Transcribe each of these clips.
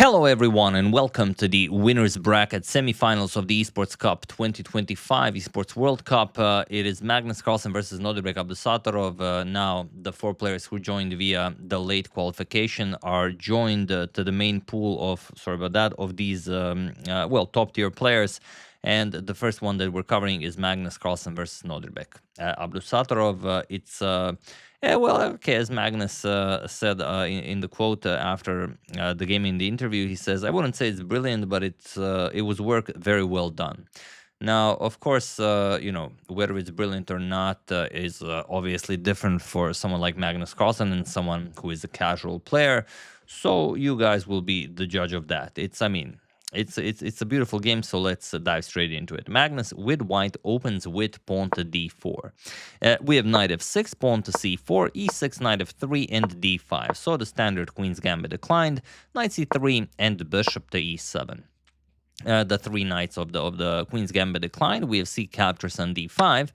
Hello everyone and welcome to the winners bracket semifinals of the Esports Cup 2025 Esports World Cup. It is Magnus, Carlsen versus Nodirbek, Abdusattorov. Now the four players who joined via the late qualification are joined to the main pool of these top tier players. And the first one that we're covering is Magnus, Carlsen versus Nodirbek. Abdusattorov, as Magnus said in the quote after the game in the interview, he says, "I wouldn't say it's brilliant, but it was work very well done." Now, of course, whether it's brilliant or not is obviously different for someone like Magnus Carlsen and someone who is a casual player. So you guys will be the judge of that. It's a beautiful game, so let's dive straight into it. Magnus with white opens with pawn to d4. We have knight f6, pawn to c4, e6, knight f3, and d5. So the standard queen's gambit declined, knight c3, and bishop to e7. The three knights of the queen's gambit declined. We have c captures on d5,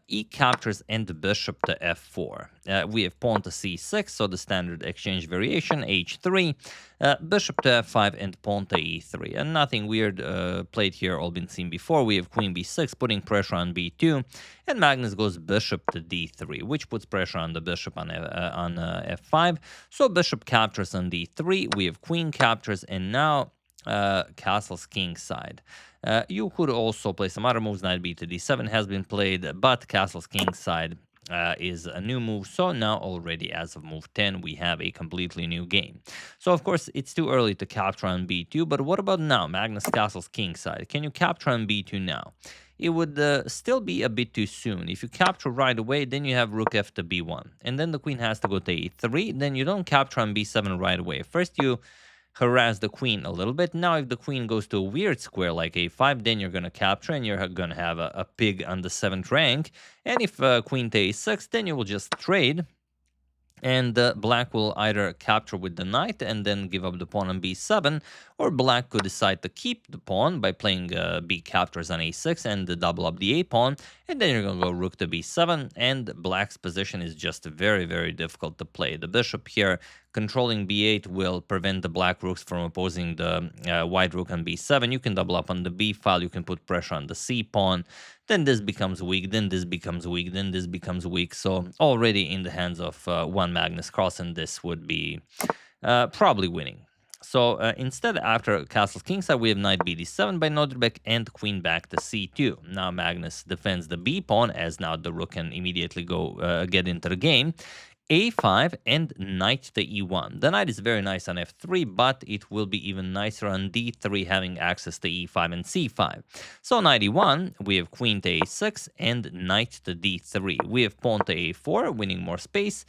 e captures and bishop to f4. We have pawn to c6, so the standard exchange variation, h3, bishop to f5, and pawn to e3. And nothing weird played here, all been seen before. We have queen b6, putting pressure on b2, and Magnus goes bishop to d3, which puts pressure on the bishop on f5. So bishop captures on d3, we have queen captures, and now castle's king side. You could also play some other moves. Knight b to d7 has been played, but castle's king side is a new move. So now already as of move 10, we have a completely new game. So of course, it's too early to capture on b2, but what about now? Magnus castle's king side. Can you capture on b2 now? It would still be a bit too soon. If you capture right away, then you have rook f to b1. And then the queen has to go to e3. Then you don't capture on b7 right away. First you harass the queen a little bit. Now, if the queen goes to a weird square like a5, then you're going to capture and you're going to have a pig on the 7th rank. And if queen to a6, then you will just trade. And black will either capture with the knight and then give up the pawn on b7, or black could decide to keep the pawn by playing b captures on a6 and double up the a pawn, and then you're going to go rook to b7, and black's position is just very, very difficult to play. The bishop here controlling b8 will prevent the black rooks from opposing the white rook on b7. You can double up on the b file, you can put pressure on the c pawn, then this becomes weak, then this becomes weak, then this becomes weak. So already in the hands of one Magnus Carlsen, this would be probably winning. So instead, after castle's kingside, we have knight bd7 by Nodirbek and queen back to c2. Now Magnus defends the b pawn, as now the rook can immediately go get into the game. a5 and knight to e1. The knight is very nice on f3, but it will be even nicer on d3, having access to e5 and c5. So knight e1, we have queen to a6 and knight to d3. We have pawn to a4, winning more space,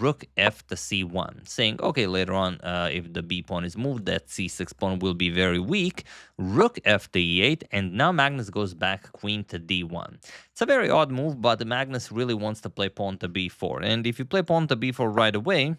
rook f to c1, saying, okay, later on, if the b pawn is moved, that c6 pawn will be very weak. Rook f to e8, and now Magnus goes back queen to d1. It's a very odd move, but Magnus really wants to play pawn to b4. And if you play pawn to b4 right away,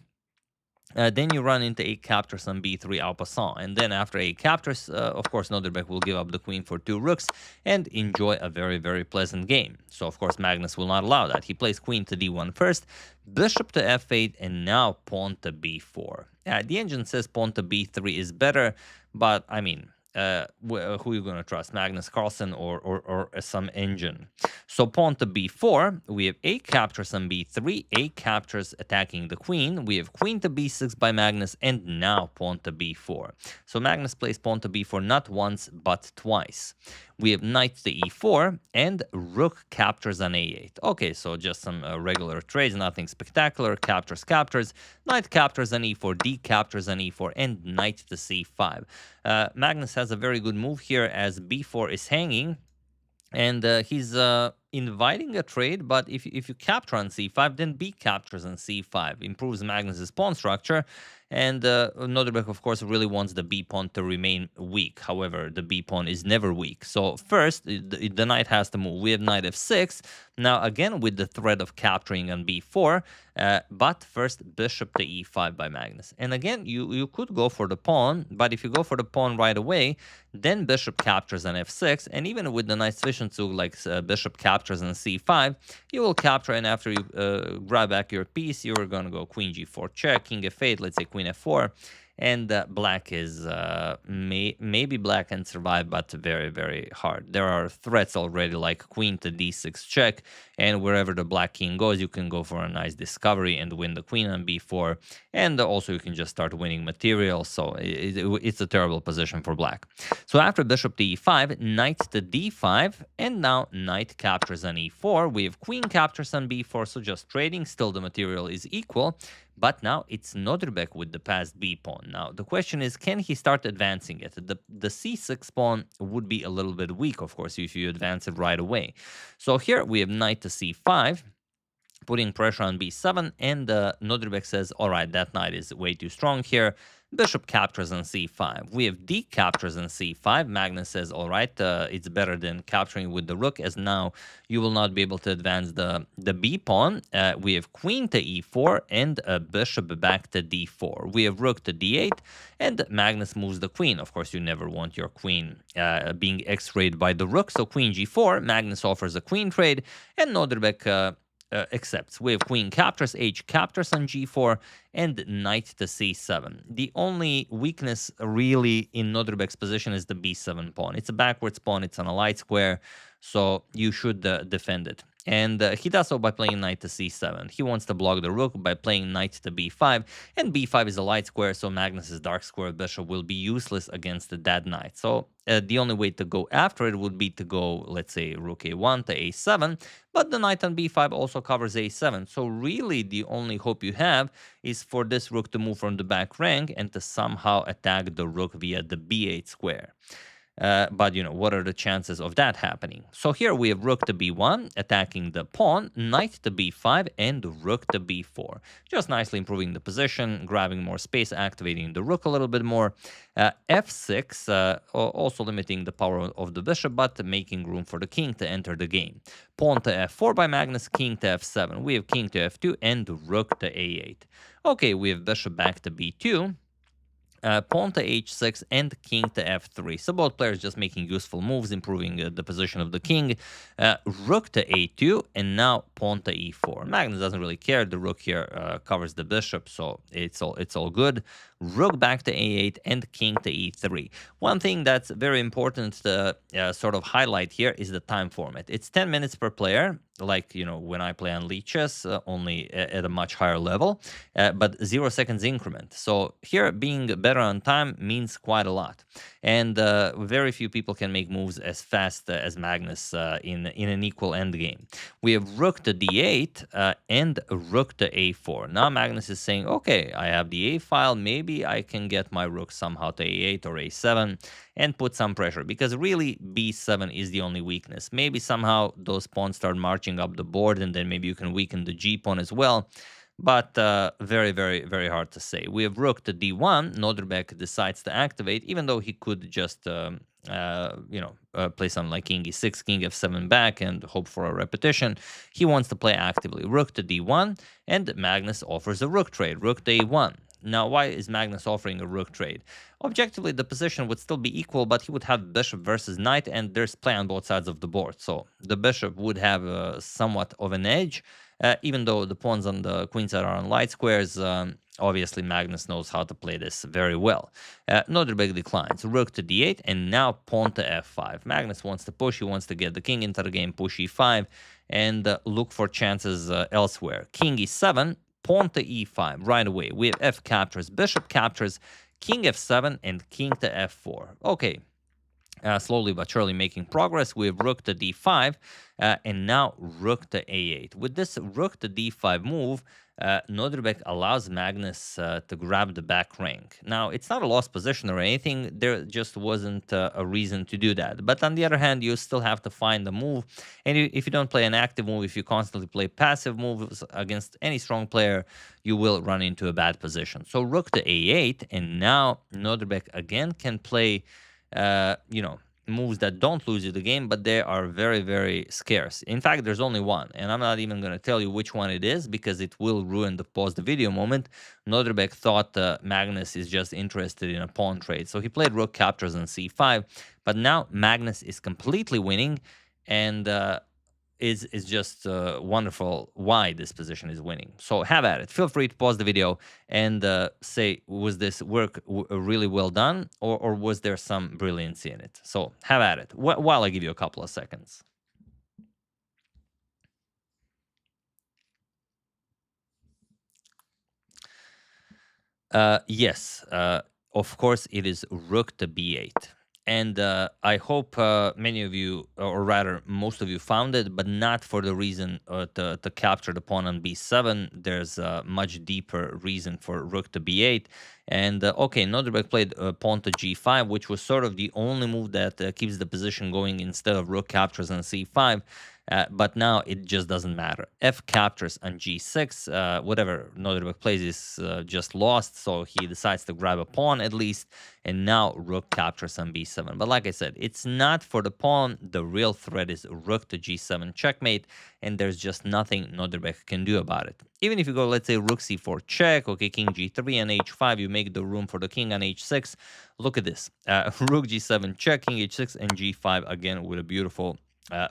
then you run into a captures on b3 en passant. And then after a captures, of course, Nodirbek will give up the queen for 2 rooks and enjoy a very, very pleasant game. So, of course, Magnus will not allow that. He plays queen to d1 first, bishop to f8, and now pawn to b4. The engine says pawn to b3 is better, but, I mean, who are you going to trust, Magnus Carlsen or some engine? So pawn to b4, we have a captures on b3, a captures attacking the queen. We have queen to b6 by Magnus, and now pawn to b4. So Magnus plays pawn to b4 not once, but twice. We have knight to e4 and rook captures on a8. Okay, so just some regular trades, nothing spectacular. Captures, captures, knight captures on e4, d captures on e4, and knight to c5. Magnus has a very good move here as b4 is hanging, and he's inviting a trade, but if you capture on c5, then b captures on c5, improves Magnus's pawn structure, and Nodirbek, of course, really wants the b pawn to remain weak. However, the b pawn is never weak. So first, the knight has to move. We have knight f6, now again with the threat of capturing on b4, but first bishop to e5 by Magnus. And again, you could go for the pawn, but if you go for the pawn right away, then bishop captures on f6, and even with the nice Zwischenzug like bishop captures on c5, you will capture, and after you grab back your piece, you're going to go queen g4 check, king f8, let's say queen f4, and black is maybe black can survive, but very, very hard. There are threats already, like queen to d6 check, and wherever the black king goes, you can go for a nice discovery and win the queen on b4, and also you can just start winning material. So it's a terrible position for black. So after bishop to e5, knight to d5, and now knight captures on e4. We have queen captures on b4, so just trading. Still the material is equal, but now it's Nodirbek with the passed b pawn. Now the question is, can he start advancing it? The c6 pawn would be a little bit weak, of course, if you advance it right away. So here we have knight to c5, putting pressure on b7, and Nodirbek says, all right, that knight is way too strong here. Bishop captures on c5. We have d captures on c5. Magnus says, all right, it's better than capturing with the rook, as now you will not be able to advance the b pawn. We have queen to e4 and bishop back to d4. We have rook to d8, and Magnus moves the queen. Of course, you never want your queen being x-rayed by the rook, so queen g4. Magnus offers a queen trade, and Nodirbek accepts. We have queen captures, h captures on g4, and knight to c7. The only weakness really in Nodirbek's position is the b7 pawn. It's a backwards pawn, it's on a light square, so you should defend it. And he does so by playing knight to c7. He wants to block the rook by playing knight to b5, and b5 is a light square, so Magnus's dark square bishop will be useless against the dead knight. So the only way to go after it would be to go, let's say, rook a1 to a7, but the knight on b5 also covers a7. So really the only hope you have is for this rook to move from the back rank and to somehow attack the rook via the b8 square. But, what are the chances of that happening? So here we have rook to b1, attacking the pawn, knight to b5, and rook to b4. Just nicely improving the position, grabbing more space, activating the rook a little bit more. F6, also limiting the power of the bishop, but making room for the king to enter the game. Pawn to f4 by Magnus, king to f7. We have king to f2 and rook to a8. Okay, we have bishop back to b2. Pawn to h6 and king to f3. So both players just making useful moves, improving the position of the king. Rook to a2, and now pawn to e4. Magnus doesn't really care. The rook here covers the bishop, so it's all good. Rook back to a8 and king to e3. One thing that's very important to sort of highlight here is the time format. It's 10 minutes per player, like, when I play on League Chess, only at a much higher level, but 0 seconds increment. So here being better on time means quite a lot. And very few people can make moves as fast as Magnus in an equal endgame. We have rook to d8 and rook to a4. Now Magnus is saying, okay, I have the a file, maybe I can get my rook somehow to a8 or a7 and put some pressure, because really b7 is the only weakness. Maybe somehow those pawns start marching up the board, and then maybe you can weaken the g pawn as well. But very, very, very hard to say. We have rook to d1. Nodirbek decides to activate, even though he could just play something like king e6, king f7 back, and hope for a repetition. He wants to play actively. Rook to d1, and Magnus offers a rook trade. Rook to a1. Now, why is Magnus offering a rook trade? Objectively, the position would still be equal, but he would have bishop versus knight, and there's play on both sides of the board. So the bishop would have somewhat of an edge, even though the pawns on the queen side are on light squares. Obviously, Magnus knows how to play this very well. Nodirbek declines. Rook to d8, and now pawn to f5. Magnus wants to push. He wants to get the king into the game, push e5, and look for chances elsewhere. King e7, pawn to e5 right away. We have f captures, bishop captures, king f7, and king to f4. Okay, slowly but surely making progress. We have rook to d5, and now rook to a8. With this rook to d5 move, Nodirbek allows Magnus to grab the back rank. Now, it's not a lost position or anything. There just wasn't a reason to do that. But on the other hand, you still have to find the move. And if you don't play an active move, if you constantly play passive moves against any strong player, you will run into a bad position. So rook to a8, and now Nodirbek again can play moves that don't lose you the game, but they are very, very scarce. In fact, there's only one, and I'm not even going to tell you which one it is, because it will ruin the pause the video moment. Nodirbek thought Magnus is just interested in a pawn trade, so he played rook captures on c5, but now Magnus is completely winning, and is just wonderful why this position is winning. So have at it. Feel free to pause the video and say, was this work really well done, or was there some brilliance in it? So have at it while I give you a couple of seconds. Yes, of course, it is rook to b8. And I hope many of you, or rather most of you, found it, but not for the reason to capture the pawn on b7. There's a much deeper reason for rook to b8. And okay, Nodirbek played pawn to g5, which was sort of the only move that keeps the position going instead of rook captures on c5. But now it just doesn't matter. F captures on g6. Whatever Nodirbek plays is just lost, so he decides to grab a pawn at least, and now rook captures on b7. But like I said, it's not for the pawn. The real threat is rook to g7 checkmate, and there's just nothing Nodirbek can do about it. Even if you go, let's say, rook c4 check, okay, king g3 and h5, you make the room for the king on h6. Look at this. Rook g7 check, king h6, and g5 again with a beautiful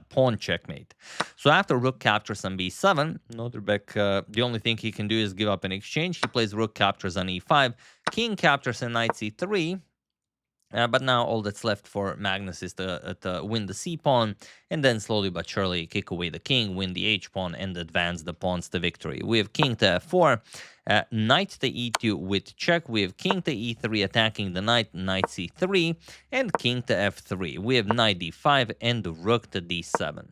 pawn checkmate. So after rook captures on b7, Nodirbek, the only thing he can do is give up an exchange. He plays rook captures on e5, king captures on knight c3. But now all that's left for Magnus is to win the c-pawn, and then slowly but surely kick away the king, win the h-pawn, and advance the pawns to victory. We have king to f4, knight to e2 with check. We have king to e3 attacking the knight, knight c3, and king to f3. We have knight d5 and rook to d7.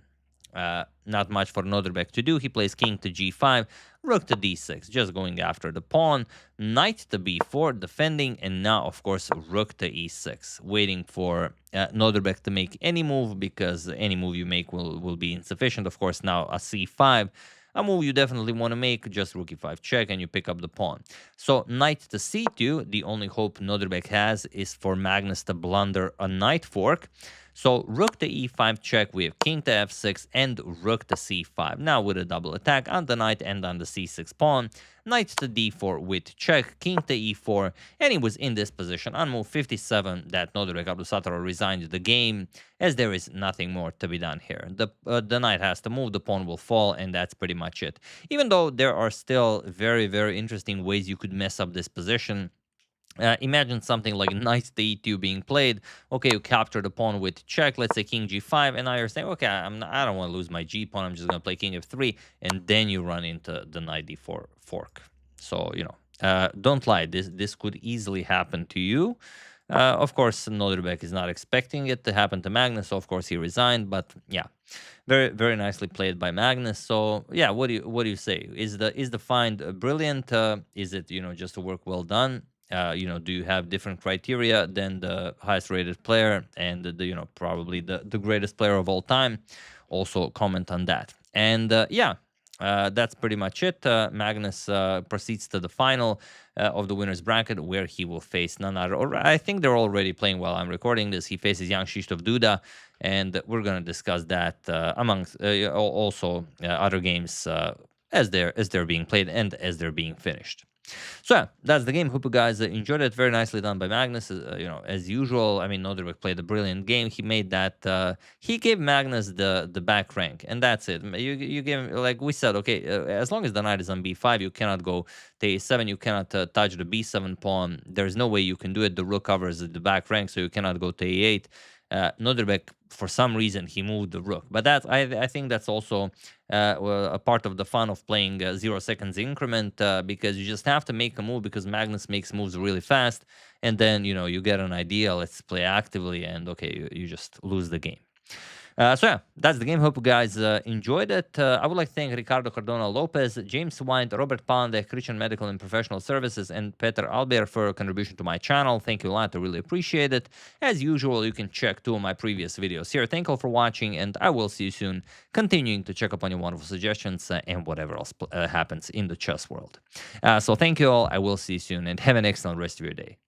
Not much for Nodirbek to do. He plays king to g5, rook to d6, just going after the pawn, knight to b4, defending, and now, of course, rook to e6, waiting for Nodirbek to make any move, because any move you make will be insufficient. Of course, now a c5, a move you definitely want to make, just rook e5 check, and you pick up the pawn. So knight to c2, the only hope Nodirbek has is for Magnus to blunder a knight fork. So rook to e5 check, we have king to f6 and rook to c5. Now with a double attack on the knight and on the c6 pawn. Knight to d4 with check, king to e4, and he was in this position on move 57 that Nodirbek Abdusattorov resigned the game, as there is nothing more to be done here. The knight has to move, the pawn will fall, and that's pretty much it. Even though there are still very, very interesting ways you could mess up this position. Imagine something like knight to e2 being played. Okay, you capture the pawn with check, let's say king g5, and now you're saying, okay, I don't want to lose my g pawn, I'm just going to play king f3, and then you run into the knight d4 fork. So, don't lie, this could easily happen to you. Of course, Nodirbek is not expecting it to happen to Magnus, so of course he resigned, but yeah, very, very nicely played by Magnus. So yeah, what do you say? Is the find brilliant? Is it just a work well done? Do you have different criteria than the highest rated player and probably the greatest player of all time? Also comment on that. And that's pretty much it. Magnus proceeds to the final of the winner's bracket, where he will face none other. Or I think they're already playing while I'm recording this. He faces Young Krzysztof Duda, and we're going to discuss that amongst also other games as they're being played and as they're being finished. So yeah, that's the game. Hope you guys enjoyed it. Very nicely done by Magnus. As usual. I mean, Nodirbek played a brilliant game. He made that. He gave Magnus the back rank, and that's it. You give him, like we said. Okay, as long as the knight is on b5, you cannot go to a7. You cannot touch the b7 pawn. There's no way you can do it. The rook covers the back rank, so you cannot go to a8. Nodirbek, for some reason, he moved the rook, but that I think that's also a part of the fun of playing 0 seconds increment, because you just have to make a move, because Magnus makes moves really fast, and then you get an idea. Let's play actively, and okay, you just lose the game. So yeah, that's the game. Hope you guys enjoyed it. I would like to thank Ricardo Cardona Lopez, James Wind, Robert Pande, Christian Medical and Professional Services, and Peter Albert for a contribution to my channel. Thank you a lot. I really appreciate it. As usual, you can check 2 of my previous videos here. Thank you all for watching, and I will see you soon, continuing to check up on your wonderful suggestions and whatever else happens in the chess world. So thank you all. I will see you soon, and have an excellent rest of your day.